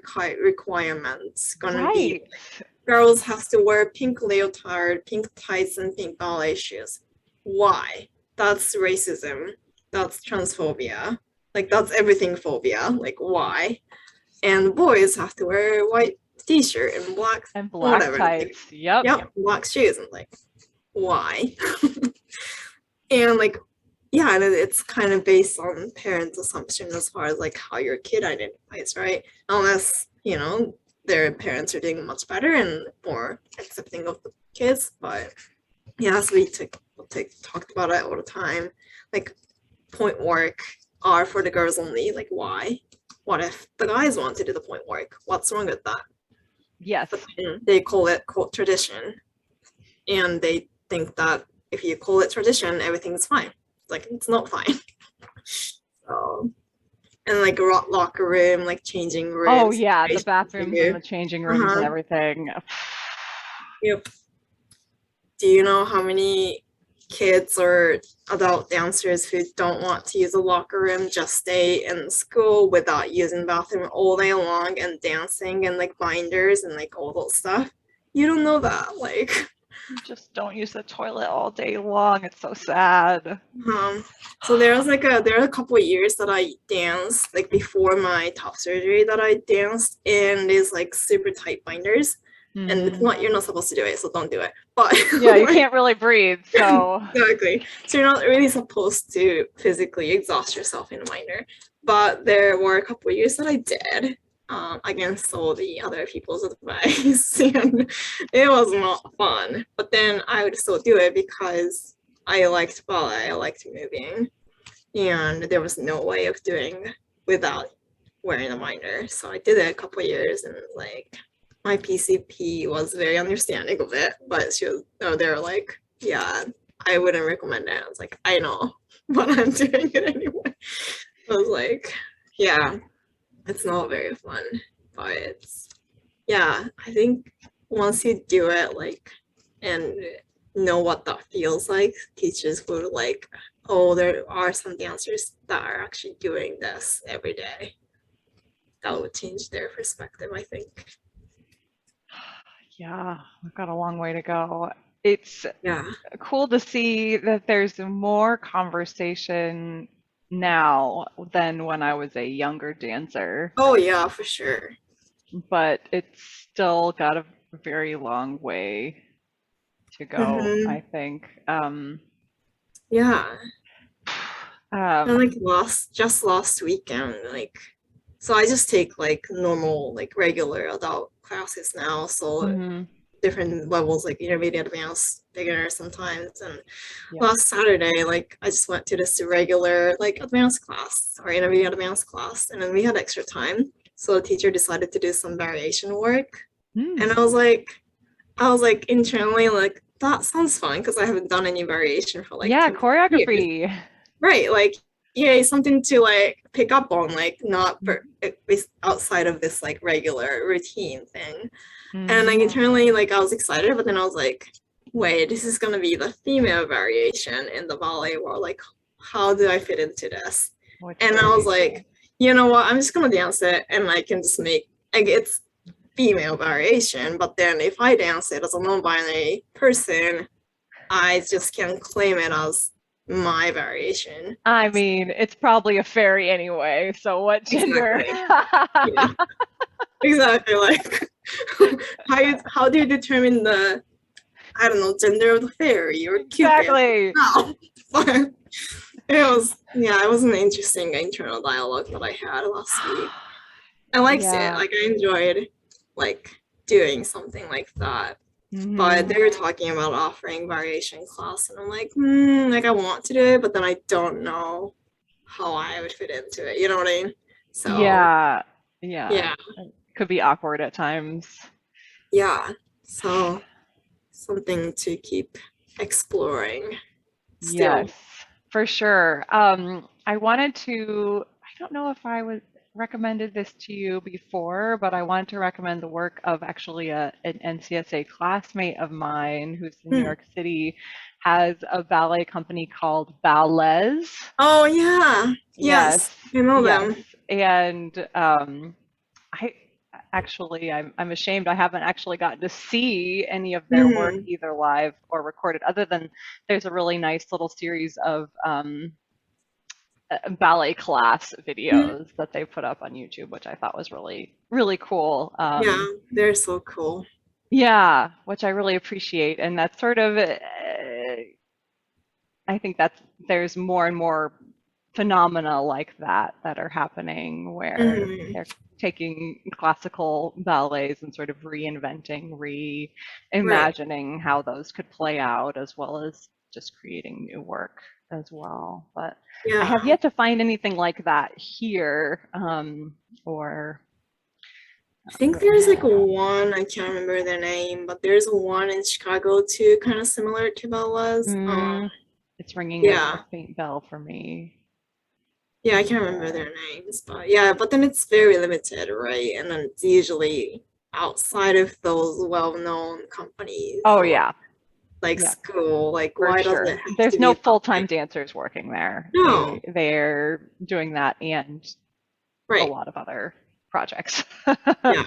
requirements gonna be. Like, girls have to wear pink leotard, pink tights, and pink ballet shoes. Why? That's racism. That's transphobia. Like, that's everything phobia. Like, why? And boys have to wear a white t-shirt and black whatever. Tights. Yep, black shoes. And like, why? And like, yeah, and it's kind of based on parents' assumption as far as like how your kid identifies, right? Unless, you know, their parents are doing much better and more accepting of the kids. But yeah, so we talked about it all the time. Like, point work are for the girls only. Like, why? What if the guys want to do the point work? What's wrong with that? Yes. They call it tradition. And they think that if you call it tradition, everything's fine. Like, it's not fine. So, and like locker room, like changing rooms. Oh yeah, the bathrooms and the changing rooms and everything. Yep. Do you know how many kids or adult dancers who don't want to use a locker room just stay in school without using the bathroom all day long and dancing and like binders and like all those stuff? You don't know that. Like, just don't use the toilet all day long. It's so sad. So there are a couple of years that I danced, like before my top surgery, that I danced in these like super tight binders. And it's not, you're not supposed to do it, so don't do it. But yeah, you can't really breathe, so exactly. So you're not really supposed to physically exhaust yourself in a binder. But there were a couple of years that I did, against all the other people's advice. And it was not fun. But then I would still do it because I liked ballet, I liked moving. And there was no way of doing without wearing a minor. So I did it a couple of years, and like my PCP was very understanding of it, but they were like, yeah, I wouldn't recommend it. I was like, I know, but I'm doing it anyway. I was like, yeah, it's not very fun, but yeah, I think once you do it, like, and know what that feels like, teachers would like, oh, there are some dancers that are actually doing this every day. That would change their perspective, I think. Yeah, we've got a long way to go. It's Yeah. cool to see that there's more conversation now than when I was a younger dancer, Oh yeah, for sure. but it's still got a very long way to go, I think. Yeah. And like Um, last weekend, like, so I just take like normal, like regular adult classes now. So mhm, different levels, like intermediate, advanced, beginner sometimes. And yeah. last Saturday, like I just went to this regular, like advanced class or intermediate advanced class, and then we had extra time. So the teacher decided to do some variation work. And Mm, I was like internally like, that sounds fun because I haven't done any variation for like yeah, 10 years. choreography. Right, like, yay, something to like pick up on, like not outside of this like regular routine thing. And like Mhm, internally, like I was excited, but then I was like, wait, this is gonna be the female variation in the ballet world. Like, how do I fit into this? which And I way? was like, you know what, I'm just gonna dance it and I can just make like it's female variation, but then if I dance it as a non-binary person, I just can't claim it as my variation. I mean, it's probably a fairy anyway, so what gender? Exactly. Yeah, exactly. Like, how do you determine the, I don't know, gender of the fairy or Cupid? Exactly. No, but it was an interesting internal dialogue that I had last week. I liked it. Yeah. Like, I enjoyed like doing something like that. But Hmm. they were talking about offering variation class, and I'm like, like I want to do it, but then I don't know how I would fit into it. You know what I mean? So Yeah. Yeah. yeah, It could be awkward at times. yeah. So something to keep exploring Yes, still. for sure. I wanted to, I don't know if I was recommended this to you before, but I wanted to recommend the work of actually an NCSA classmate of mine who's in New Hmm. York City, has a ballet company called Ballez. Oh yeah, yes, Yes, I know yes. them. And I actually, I'm ashamed I haven't actually gotten to see any of their work Hmm. either live or recorded, other than there's a really nice little series of ballet class videos that they put up on YouTube, which I thought was really, really cool. Yeah, they're so cool. Yeah, which I really appreciate. And that's sort of, I think that's, there's more and more phenomena like that that are happening where Hmm. they're taking classical ballets and sort of reinventing, Right. reimagining how those could play out, as well as just creating new work as well. But I have Yeah. yet to find anything like that here, or I think there's like one, I can't remember their name, but there's one in Chicago too, kind of similar to Ballez. mm, it's ringing Yeah, a faint bell for me. yeah, I can't remember Yeah. their names, but yeah, but then it's very limited, right? And then it's usually outside of those well-known companies Oh or yeah, like yeah. school. Like, For why does it sure. have to There's be no that way? full-time dancers working there. No, They're doing that and a right. lot of other projects. Yeah.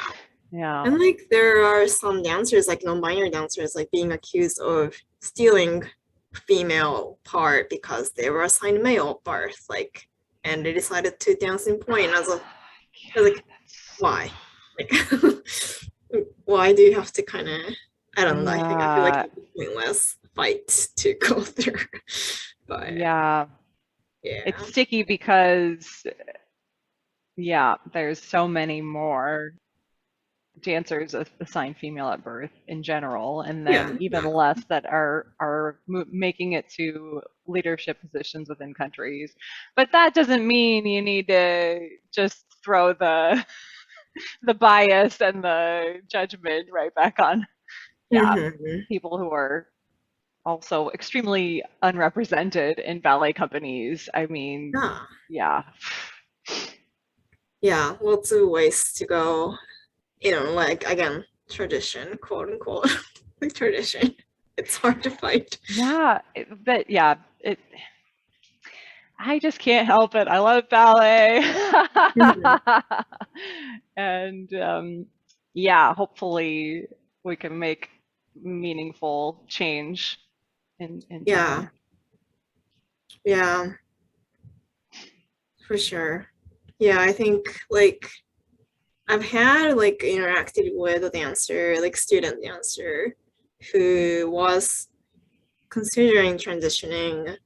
Yeah. And like there are some dancers, like non-binary dancers, like being accused of stealing female part because they were assigned male at birth, like, and they decided to dance in point as a, like, God, why? Like, why do you have to kind of, I don't know, I feel like yeah. it's a pointless fight to go through. But Yeah. It's yeah. sticky because Yeah, there's so many more dancers assigned female at birth in general, and Yeah, then even exactly. less that are making it to leadership positions within countries. But that doesn't mean you need to just throw the bias and the judgment right back on, yeah, Hmm. people who are also extremely unrepresented in ballet companies. I mean, Yeah, yeah. yeah, lots of ways to go. You know, like again, tradition, quote unquote, like tradition. It's hard to fight. Yeah, but yeah, it I just can't help it. I love ballet. Mhm. And yeah, hopefully we can make meaningful change in Yeah, ballet. yeah, for sure. Yeah, I think like I've had like interacted with a dancer, like student dancer, who was considering transitioning,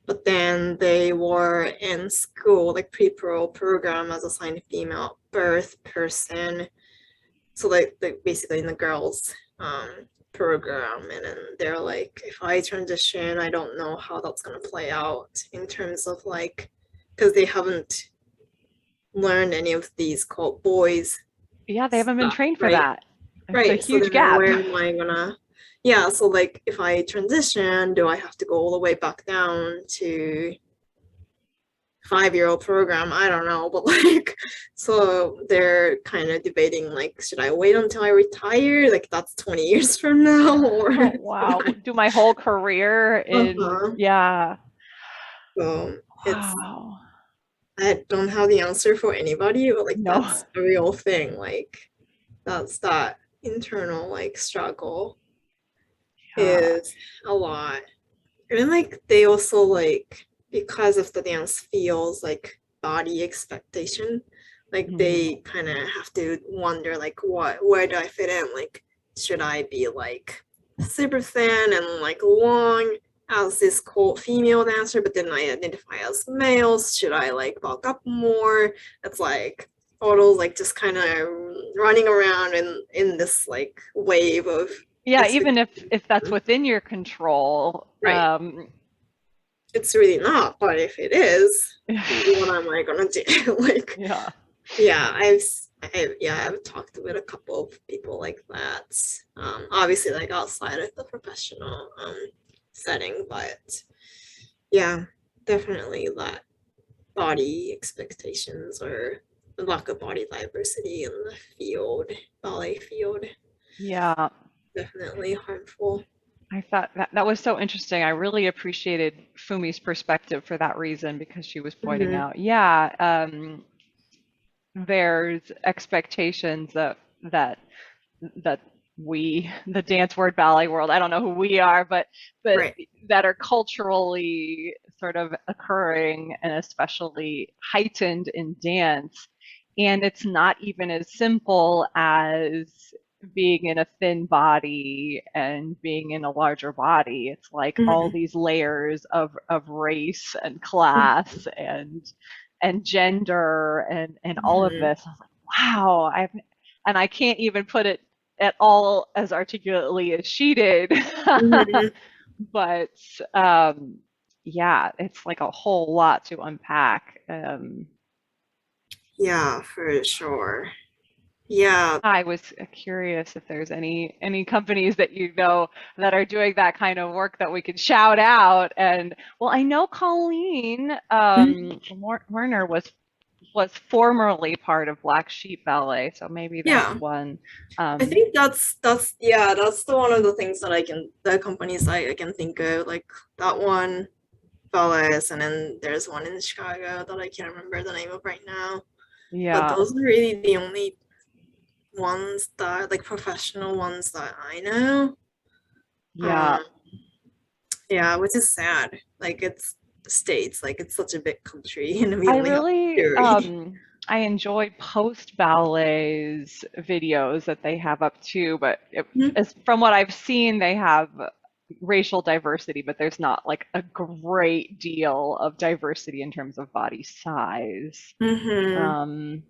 but then they were in school, like pre-pro program as assigned female birth person. So like basically in the girls program, and then they're like, if I transition, I don't know how that's gonna play out in terms of like, because they haven't learned any of these called boys Yeah, they haven't been stuff, trained for right? that. It's a Right. So huge then gap. where am I gonna, yeah, so like if I transition, do I have to go all the way back down to 5-year-old program? I don't know, but like, so they're kind of debating like, should I wait until I retire? Like that's 20 years from now, or Oh, wow. Do my whole career in, uh-huh. yeah. So it's, Wow. I don't have the answer for anybody, but like No. that's a real thing. Like that's that internal like struggle Yeah. is a lot. And like they also like, because of the dance feels like body expectation, like Mhm. they kind of have to wonder like, what, where do I fit in? Like should I be like super thin and like long as this quote female dancer, but then I identify as male? Should I like bulk up more? It's like all those like just kind of running around in this like wave of Yeah, even if that's expectation. within your control, Right. It's really not, but if it is, what am I gonna do? Like, yeah. yeah, I've talked with a couple of people like that. Obviously, like outside of the professional setting, but yeah, definitely that body expectations or the lack of body diversity in the field, ballet field, Yeah. definitely harmful. I thought that was so interesting. I really appreciated Fumi's perspective for that reason because she was pointing Hmm. out, yeah, there's expectations that that we, the dance word ballet world, I don't know who we are, but Right. that are culturally sort of occurring and especially heightened in dance. And it's not even as simple as being in a thin body and being in a larger body. It's like all Hmm. these layers of race and class and gender and all of Hmm. this. I was like, wow, and I can't even put it at all as articulately as she did. Hmm. But yeah, it's like a whole lot to unpack. Yeah, for sure. Yeah. I was curious if there's any companies that you know that are doing that kind of work that we could shout out. And well, I know Colleen Werner was formerly part of Black Sheep Ballet, so maybe that's Yeah. one. I think that's yeah, that's the one of the things that I can, the companies I can think of, like that one, Ballez, and then there's one in Chicago that I can't remember the name of right now. But Yeah, those are really the only ones that like professional ones that I know. yeah. Um yeah, which is sad. Like it's the States, like it's such a big country and we I only have really three. I enjoy post ballets videos that they have up too, but as from what I've seen, they have racial diversity, but there's not like a great deal of diversity in terms of body size. Um,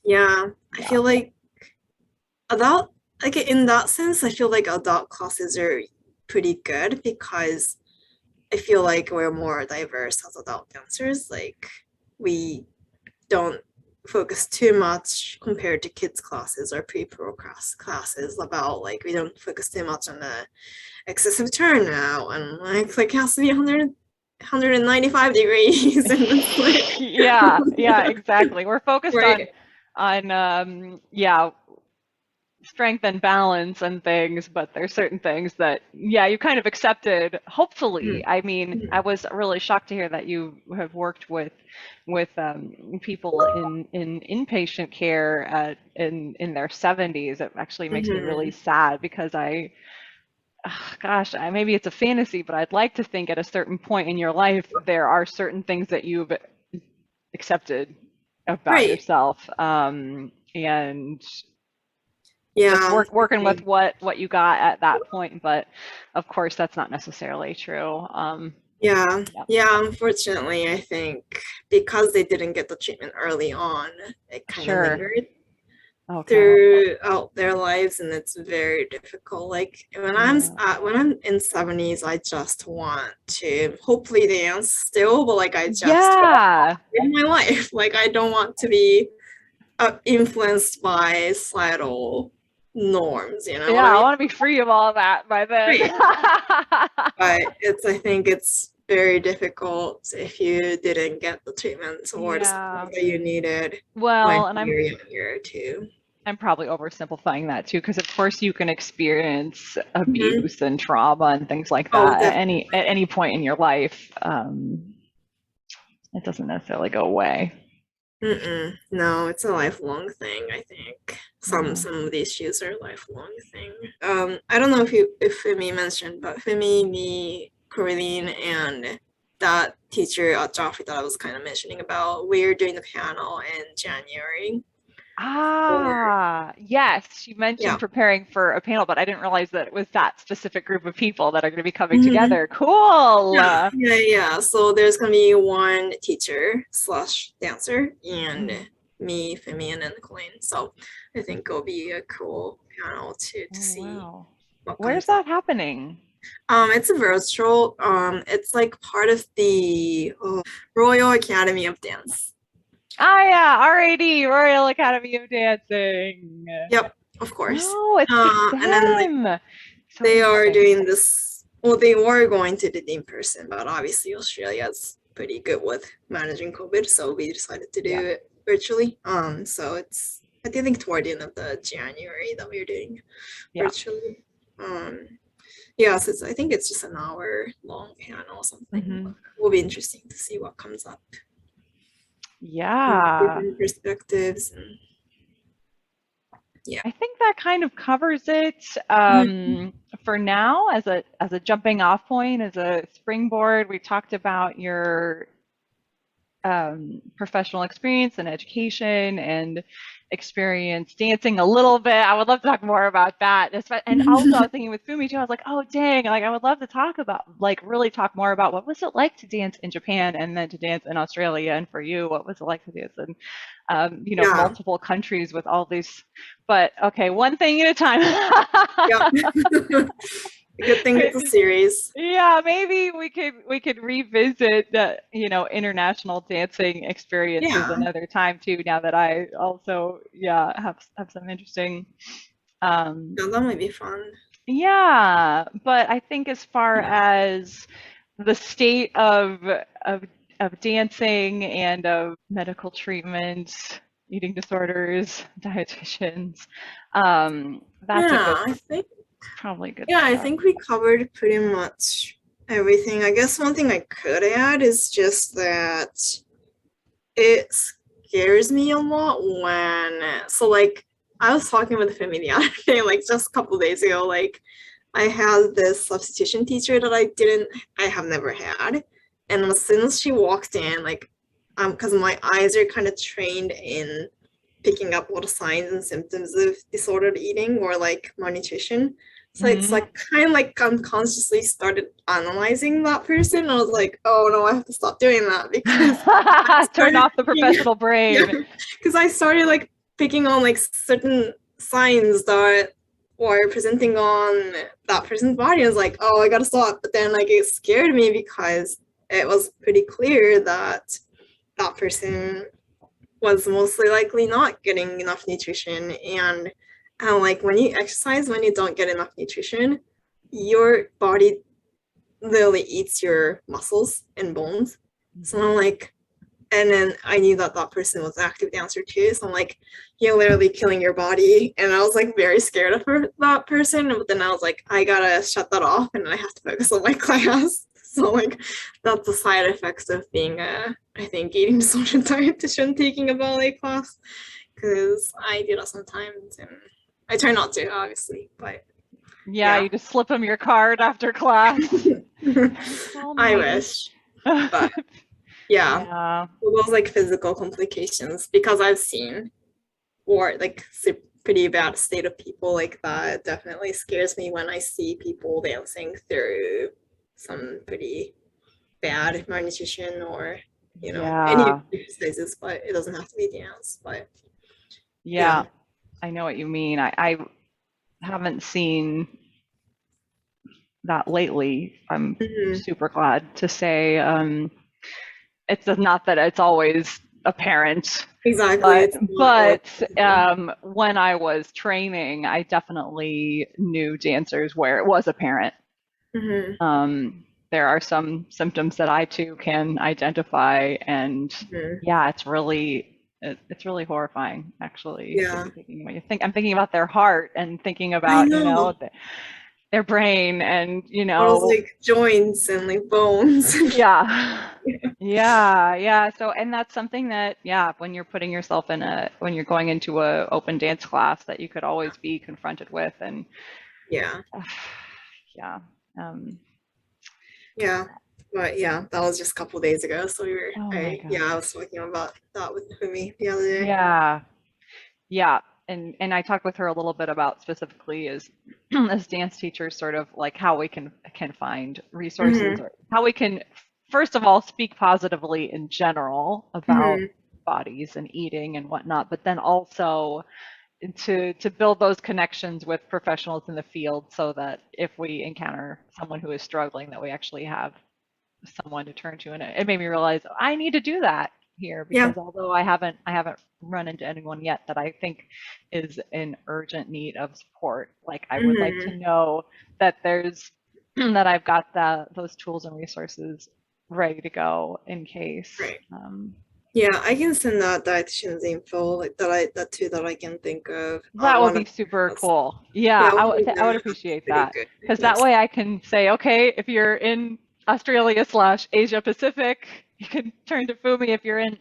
Yeah, I yeah. feel like adult, like in that sense, I feel like adult classes are pretty good because I feel like we're more diverse as adult dancers. Like we don't focus too much compared to kids classes or pre-pro classes about like we don't focus too much on the excessive turnout and like it has to be 195 degrees and it's like Yeah, exactly. We're focused right. on yeah, strength and balance and things, but there's certain things that, yeah, you kind of accepted, hopefully. I mean, I was really shocked to hear that you have worked with people in inpatient care in their 70s. It actually makes me really sad because gosh, maybe it's a fantasy, but I'd like to think at a certain point in your life, there are certain things that you've accepted about Right. yourself. And just Yeah, working with what you got at that point, but of course that's not necessarily true. yeah, Yeah, yeah. Unfortunately, I think because they didn't get the treatment early on, it kind of sure. lingered Okay. throughout their lives, and it's very difficult. Like Yeah. when I'm in 70s, I just want to hopefully dance still, but like I just want Yeah. in my life. Like I don't want to be influenced by societal norms. You know what I Yeah, I mean? want to be free of all that by then. Right. But I think it's very difficult if you didn't get the treatment or the support Yeah. that you needed when Well, and you were younger too. I'm probably oversimplifying that too, because of course you can experience Mhm. abuse and trauma and things like Oh, that definitely. at any point in your life. It doesn't necessarily go away. Mm-mm. No, it's a lifelong thing, I think. Yeah. Some of these issues are a lifelong thing. I don't know if Fumi mentioned, but Fumi, me, Corinne, and that teacher at Joffrey that I was kind of mentioning about, we're doing the panel in January. Or Yes, she mentioned yeah. preparing for a panel, but I didn't realize that it was that specific group of people that are going to be coming Mhm. together. Cool. Yeah, yeah. So there's gonna be one teacher slash dancer and Mhm. me, Femi, and then Colleen. So I think it'll be a cool panel to Oh, see wow. what Where's comes up. that happening? It's a virtual. It's like part of the Royal Academy of Dance. Ah, yeah, RAD, Royal Academy of Dancing. Yep, of course. Oh, it's through And then like them. So they are interesting. doing this. Well, they were going to do it in person, but obviously Australia's pretty good with managing COVID, so we decided to Yeah. do it virtually. So it's I think toward the end of the January that we're doing Yeah. virtually. Yeah, so I think it's just an hour long panel or something. Hmm. But it will be interesting to see what comes up. Yeah. Different perspectives and yeah. I think that kind of covers it Mhm. for now as a jumping off point, as a springboard. We talked about your professional experience and education and experience dancing a little bit. I would love to talk more about that. And also, I was thinking with Fumi too, I was like, oh, dang, like I would love to talk about, like, really talk more about what was it like to dance in Japan and then to dance in Australia. And for you, what was it like to dance in, Yeah. multiple countries with all these. But okay, one thing at a time. Yep. A good thing it's a series. Yeah, maybe we could revisit the, international dancing experiences Yeah. another time too, now that I also, yeah, have some interesting um Yeah, that might be fun. yeah, but I think as far as the state of of dancing and of medical treatment, eating disorders, dietitians, that's a good, Yeah, I think probably good yeah, I stuff. think we covered pretty much everything. I guess one thing I could add is just that it scares me a lot when so like I was talking with Femi the other day, like just a couple days ago, like I had this substitution teacher that I have never had. And as soon as she walked in, like because my eyes are kind of trained in picking up all the signs and symptoms of disordered eating or like malnutrition. So it's like kind of like unconsciously started analyzing that person. I was like, oh no, I have to stop doing that because turn off the professional brain. Because I started like picking on like certain signs that were presenting on that person's body. I was like, oh, I gotta stop. But then like it scared me because it was pretty clear that that person was mostly likely not getting enough nutrition. And like when you exercise, when you don't get enough nutrition, your body literally eats your muscles and bones. So I'm like, and then I knew that that person was an active dancer too. So I'm like, you're literally killing your body. And I was like very scared of that person. But then I was like, I gotta shut that off and I have to focus on my class. So like that's the side effects of being I think eating disorder dietitian taking a ballet class. Because I do that sometimes and I try not to, obviously, but yeah, you just slip them your card after class. I wish. But yeah. Those like physical complications, because I've seen or like pretty bad state of people like that definitely scares me when I see people dancing through some pretty bad malnutrition or any exercises, but it doesn't have to be dance. But yeah. I know what you mean. I haven't seen that lately. I'm super glad to say. It's not that it's always apparent. Exactly. But when I was training, I definitely knew dancers where it was apparent. There are some symptoms that I too can identify, and it's really horrifying, actually. Yeah. I'm thinking about their heart and thinking about their brain and like joints and like bones. So, and that's something that when you're putting yourself when you're going into a open dance class, that you could always be confronted with. And but that was just a couple of days ago, so I was talking about that with Fumi the other day. And I talked with her a little bit about specifically as dance teachers, sort of like how we can find resources, or how we can, first of all, speak positively in general about bodies and eating and whatnot, but then also to build those connections with professionals in the field, so that if we encounter someone who is struggling, that we actually have someone to turn to. And it made me realize I need to do that here, because although I haven't run into anyone yet that I think is in urgent need of support, like I would like to know that there's that I've got those tools and resources ready to go in case. I can send that dietitian's info, like that I can think of. That would be super cool. I would appreciate that, because that way I can say, okay, if you're in Australia/Asia Pacific, you can turn to Fumi. If you're in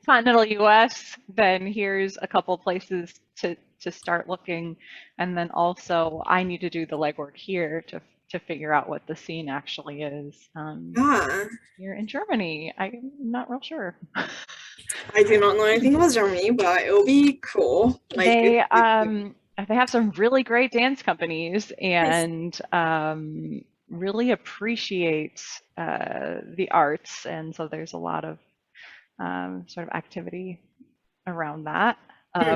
continental US, then here's a couple places to start looking. And then also I need to do the legwork here to figure out what the scene actually is. Here in Germany, I'm not real sure. I do not know anything about Germany, but it'll be cool. Like they have some really great dance companies, and really appreciate the arts, and so there's a lot of sort of activity around that.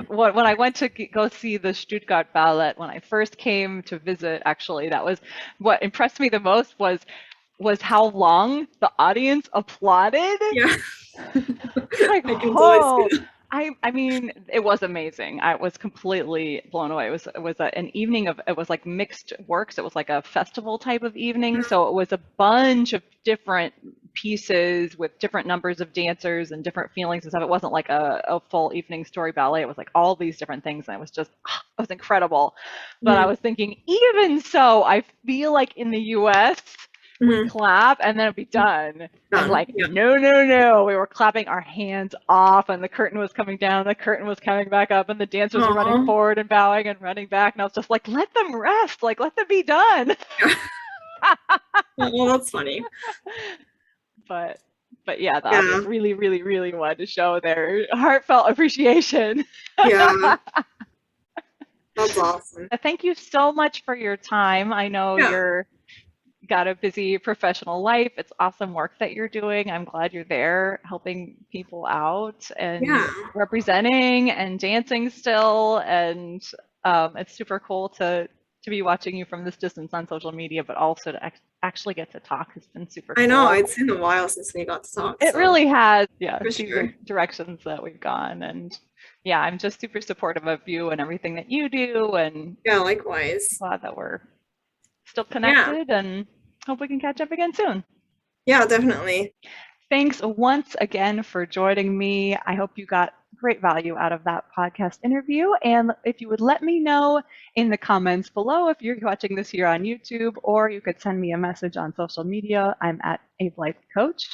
When I went to go see the Stuttgart Ballet, when I first came to visit, actually, that was what impressed me the most, was how long the audience applauded. Like, I mean, it was amazing. I was completely blown away. It was an evening of, it was like mixed works. It was like a festival type of evening. So it was a bunch of different pieces with different numbers of dancers and different feelings and stuff. It wasn't like a full evening story ballet. It was like all these different things. And it was just, it was incredible. But I was thinking, even so, I feel like in the US, we clap and then it'd be done. And like, no, we were clapping our hands off, and the curtain was coming down, the curtain was coming back up, and the dancers were running forward and bowing and running back. And I was just like, let them rest, like, let them be done. Well, that's funny. But the audience really, really, really wanted to show their heartfelt appreciation. That's awesome. Thank you so much for your time. I know Yeah. you're got a busy professional life. It's awesome work that you're doing. I'm glad you're there helping people out and Yeah. representing and dancing still. And it's super cool to be watching you from this distance on social media, but also to actually get to talk has been super I know, cool. it's been a while since we got to talk. It So really has. Yeah, for see sure. the directions that we've gone. And yeah, I'm just super supportive of you and everything that you do. And Yeah, likewise. glad that we're still Yeah. connected and hope we can catch up again soon. Yeah, definitely. Thanks once again for joining me. I hope you got great value out of that podcast interview. And if you would let me know in the comments below if you're watching this here on YouTube, or you could send me a message on social media. I'm at A Blythe Coach.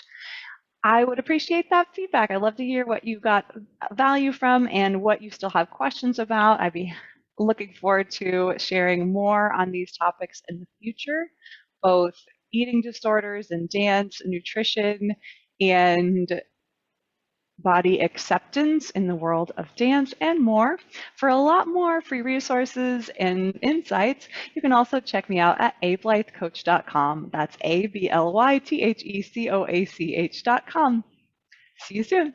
I would appreciate that feedback. I'd love to hear what you got value from and what you still have questions about. I'd be looking forward to sharing more on these topics in the future, both eating disorders and dance, nutrition, and body acceptance in the world of dance and more. For a lot more free resources and insights, you can also check me out at ablythecoach.com. That's ABLYTHECOACH.com. See you soon.